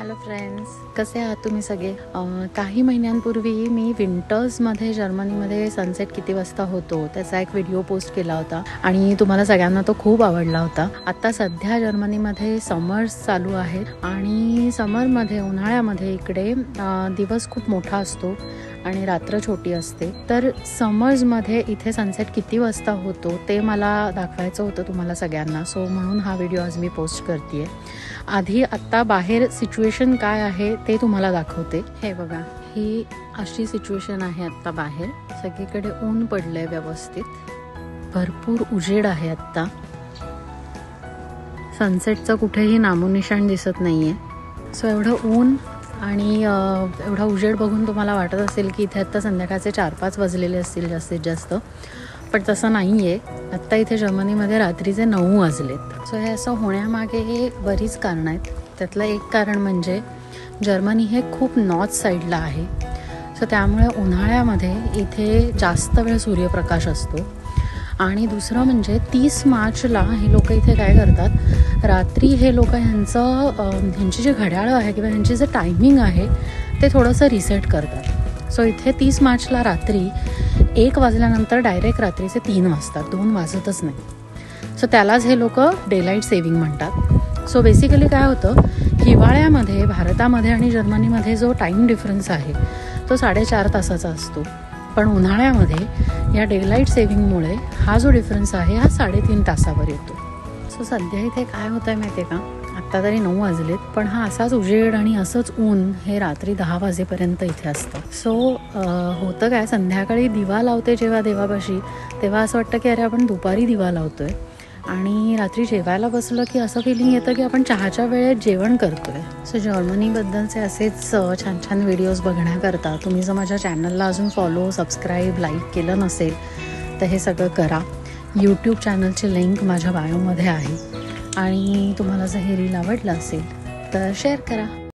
Hello friends, कसे आहात तुम्ही सगळे? काही महिन्यांपूर्वी मी विंटर्समध्ये जर्मनीमध्ये सनसेट किती वाजता होतो त्याचा एक व्हिडिओ पोस्ट केला होता आणि तुम्हाला सगळ्यांना तो खूप आवडला होता. आता सध्या जर्मनीमध्ये समर्स चालू आहेत आणि समरमध्ये उन्हाळ्यामध्ये इकडे दिवस खूप मोठा असतो आणि रात्र छोटी असते. तर समर्समध्ये इथे सनसेट किती वाजता होतो ते मला दाखवायचं होतं तुम्हाला सगळ्यांना. सो म्हणून हा व्हिडिओ आज मी पोस्ट करते. आधी आत्ता बाहेर सिच्युएशन काय आहे ते तुम्हाला दाखवते. हे बघा, ही अशी सिच्युएशन आहे आत्ता बाहेर. सगळीकडे ऊन पडलंय व्यवस्थित, भरपूर उजेड आहे आत्ता. सनसेटचं कुठेही नामोनिशाण दिसत नाहीये. सो एवढं ऊन आणि एवढा उजेड बघून तुम्हाला वाटत असेल की इथे आत्ता संध्याकाळचे 4-5 वाजलेले असतील जास्तीत जास्त, पण तसं नाही आहे. आत्ता इथे जर्मनीमध्ये रात्रीचे 9 वाजलेत. सो हे असं होण्यामागे हे बरीच कारणं आहेत. त्यातलं एक कारण म्हणजे जर्मनी हे खूप नॉर्थ साईडला आहे. सो त्यामुळे उन्हाळ्यामध्ये इथे जास्त वेळ सूर्यप्रकाश असतो. आणि दुसरं म्हणजे 30 मार्चला हे लोक इथे काय करतात, रात्री हे लोक ह्यांची जी घड्याळं आहे किंवा ह्यांची जे टायमिंग आहे ते थोडंसं रिसेट करतात. सो इथे 30 मार्चला रात्री 1 वाजल्यानंतर डायरेक्ट रात्रीचे 3 वाजतात, 2 वाजतच नाही. सो त्यालाच हे लोक डेलाईट सेव्हिंग म्हणतात. सो बेसिकली काय होतं, हिवाळ्यामध्ये भारतामध्ये आणि जर्मनीमध्ये जो टाईम डिफरन्स आहे तो 4.5 तासाचा असतो. पण उन्हाळ्यामध्ये या डेलाईट सेव्हिंगमुळे हा जो डिफरन्स आहे हा 3.5 तासावर येतो. सो सध्या इथे काय होतं आहे माहिती आहे का, आत्ता तरी 9 वाजलेत, पण हा असाच उजेड आणि असंच ऊन हे रात्री 10 वाजेपर्यंत इथे असतं. सो होतं काय, संध्याकाळी दिवा लावते जेव्हा देवापाशी, तेव्हा असं वाटतं की अरे आपण दुपारी दिवा लावतोय. आणि रात्री जेवायला बसलं की असं फिलिंग येतं की आपण चहाच्या वेळेत जेवण करतोय. सो जर्मनीबद्दलचे असेच छान छान व्हिडिओज बघण्याकरता तुम्ही जर माझ्या चॅनलला अजून फॉलो, सबस्क्राईब, लाईक केलं नसेल तर हे सगळं करा. यूट्यूब चॅनलची लिंक माझ्या बायोमध्ये आहे आणि तुम्हाला जर हे रील आवडलं असेल तर शेअर करा.